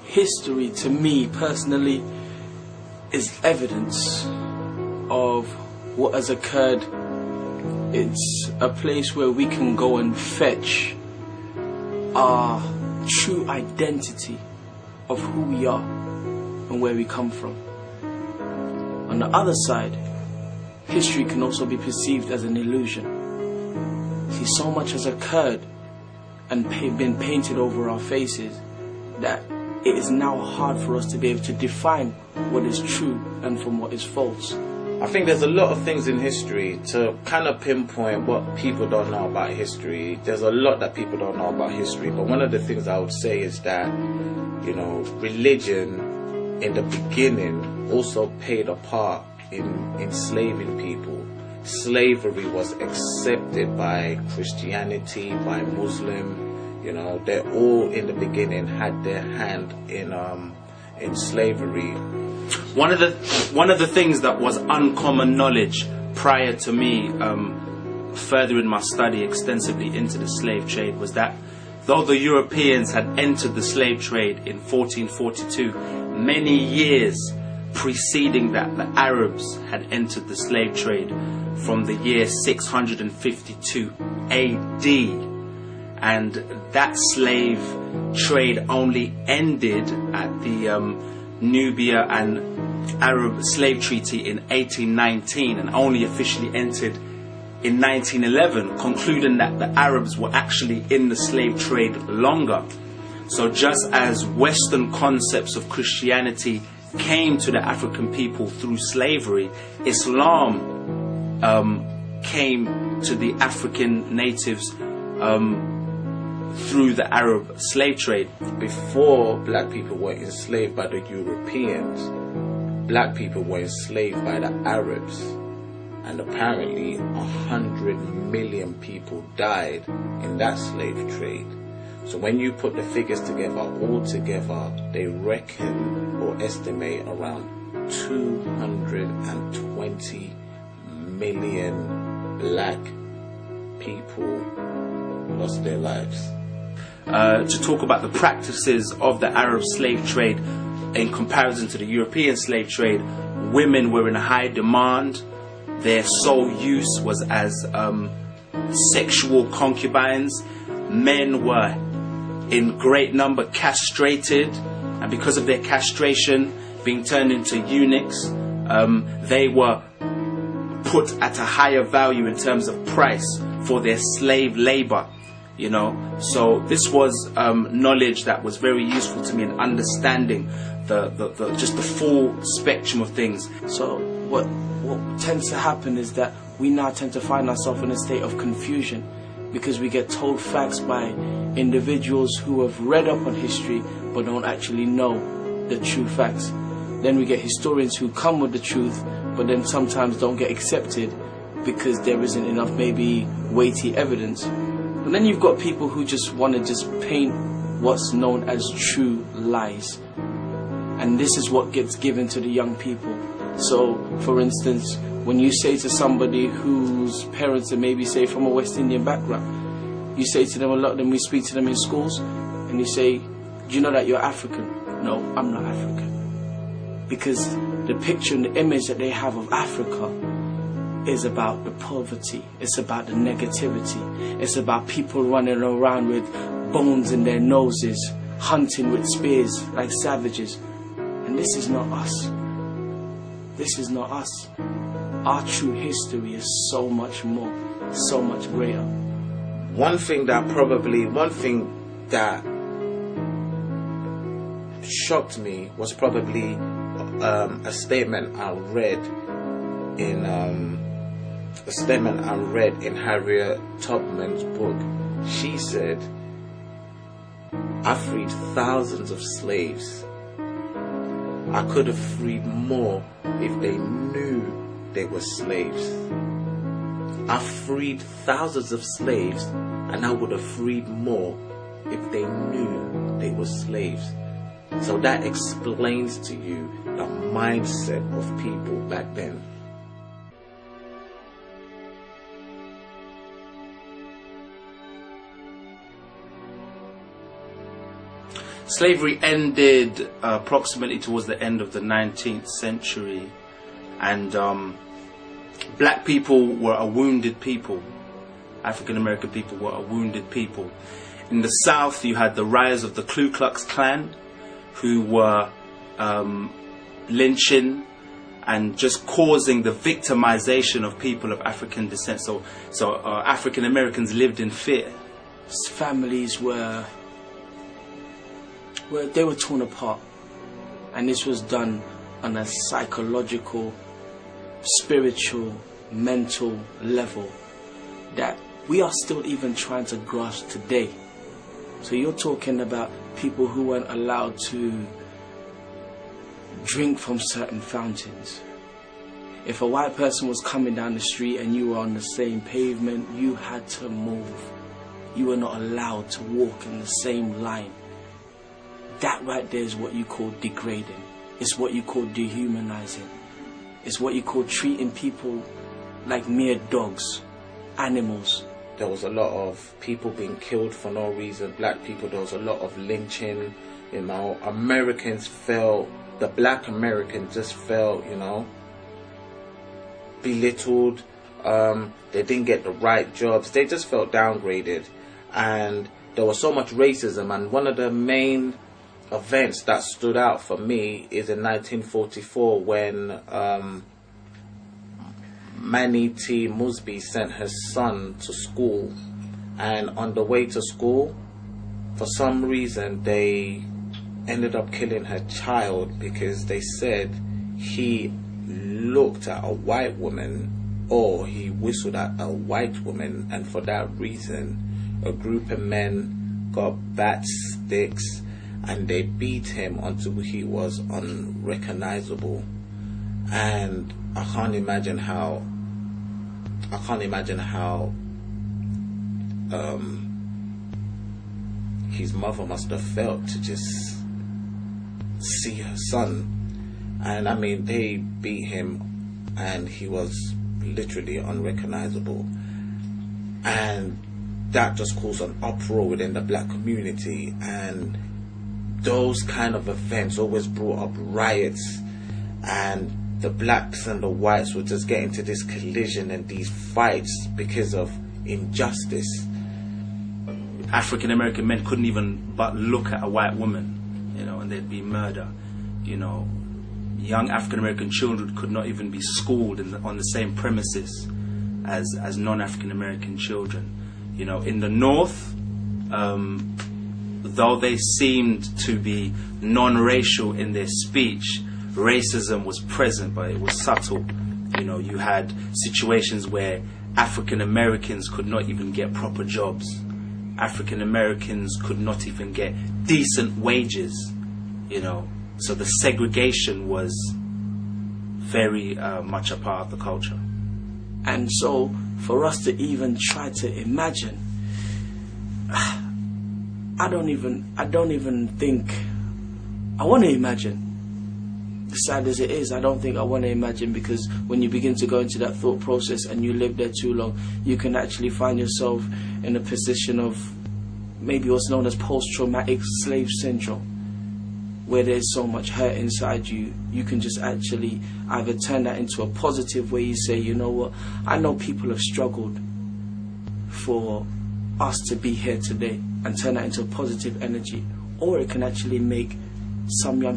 history, to me personally, is evidence of what has occurred. It's a place where we can go and fetch our true identity of who we are and where we come from. On the other side, history can also be perceived as an illusion. See, so much has occurred and been painted over our faces that it is now hard for us to be able to define what is true and from what is false. I think there's a lot of things in history to kind of pinpoint what people don't know about history. There's a lot that people don't know about history, but one of the things I would say is that, you know, religion in the beginning also played a part in enslaving people. Slavery was accepted by Christianity, by Muslim. You know, they all in the beginning had their hand in slavery. One of the things that was uncommon knowledge prior to me furthering my study extensively into the slave trade was that though the Europeans had entered the slave trade in 1442, many years preceding that, the Arabs had entered the slave trade from the year 652 AD. And that slave trade only ended at the Nubia and Arab slave treaty in 1819 and only officially entered in 1911, concluding that the Arabs were actually in the slave trade longer. So just as Western concepts of Christianity came to the African people through slavery, Islam came to the African natives through the Arab slave trade. Before black people were enslaved by the Europeans, black people were enslaved by the Arabs, and apparently 100 million people died in that slave trade. So when you put the figures together, all together, they reckon or estimate around 220 million black people lost their lives. To talk about the practices of the Arab slave trade in comparison to the European slave trade, women were in high demand. Their sole use was as sexual concubines. Men were in great number castrated, and because of their castration, being turned into eunuchs, they were put at a higher value in terms of price for their slave labor. You know, so this was knowledge that was very useful to me in understanding just the full spectrum of things. So what tends to happen is that we now tend to find ourselves in a state of confusion because we get told facts by individuals who have read up on history but don't actually know the true facts. Then we get historians who come with the truth but then sometimes don't get accepted because there isn't enough maybe weighty evidence. And then you've got people who just want to just paint what's known as true lies. And this is what gets given to the young people. So, for instance, when you say to somebody whose parents are maybe, say, from a West Indian background, you say to them, a lot of them, we speak to them in schools, and you say, do you know that you're African? No, I'm not African. Because the picture and the image that they have of Africa is about the poverty, it's about the negativity, it's about people running around with bones in their noses, hunting with spears like savages. And this is not us. This is not us. Our true history is so much more, so much greater. One thing that shocked me was probably a statement I read in Harriet Tubman's book. She said, I freed thousands of slaves. I could have freed more if they knew they were slaves. I freed thousands of slaves, and I would have freed more if they knew they were slaves. So that explains to you the mindset of people back then. Slavery ended approximately towards the end of the 19th century, and black people were a wounded people. African American people were a wounded people. In the South, you had the rise of the Ku Klux Klan, who were lynching and just causing the victimization of people of African descent. So African Americans lived in fear. Families were torn apart, and this was done on a psychological, spiritual, mental level that we are still even trying to grasp today. So you're talking about people who weren't allowed to drink from certain fountains. If a white person was coming down the street and you were on the same pavement, you had to move. You were not allowed to walk in the same line. That right there is what you call degrading. It's what you call dehumanizing. It's what you call treating people like mere dogs, animals. There was a lot of people being killed for no reason. Black people, there was a lot of lynching. You know, Americans felt, the black American just felt, you know, belittled. They didn't get the right jobs. They just felt downgraded. And there was so much racism. And one of the main events that stood out for me is in 1944 when Manny T. Mosby sent her son to school, and on the way to school, for some reason, they ended up killing her child because they said he looked at a white woman or he whistled at a white woman, and for that reason, a group of men got bat sticks and they beat him until he was unrecognizable. And I can't imagine how his mother must have felt to just see her son. And I mean, they beat him and he was literally unrecognizable, and that just caused an uproar within the black community. And those kind of events always brought up riots, and the blacks and the whites would just get into this collision and these fights because of injustice. African American men couldn't even but look at a white woman, you know, and there'd be murder. You know, young African American children could not even be schooled on the same premises as non-African American children. You know, in the North, though they seemed to be non-racial in their speech, racism was present, but it was subtle. You know, you had situations where African Americans could not even get proper jobs. African Americans could not even get decent wages, you know. So the segregation was very much a part of the culture. And so for us to even try to imagine, I don't even think I want to imagine. Sad as it is, I don't think I want to imagine, because when you begin to go into that thought process and you live there too long, you can actually find yourself in a position of maybe what's known as post-traumatic slave syndrome, where there's so much hurt inside you. You can just actually either turn that into a positive where you say, you know what, I know people have struggled for us to be here today, and turn that into a positive energy, or it can actually make some young people